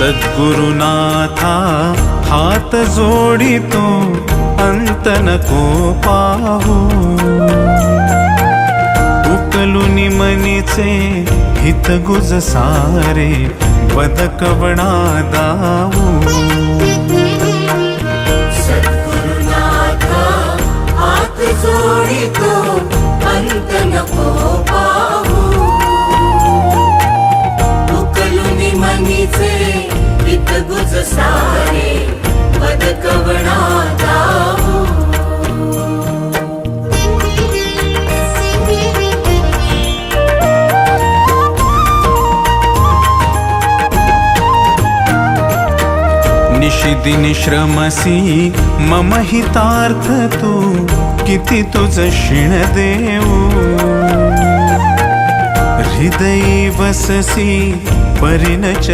सद्गुरुनाथा हात जोडितो अंत नको पाहू उकलुनी मनीचे हित गुज सारे बदकवणा दाऊ सद्गुरुनाथा हात जोडितो अंत नको पाहू उकलुनी मनीचे हित गुज सारे बदकवणा दाऊ निशिदिनी श्रमसी मम हितार्थ तू किती तुझ शिण देऊ हृदयी वससी परिणच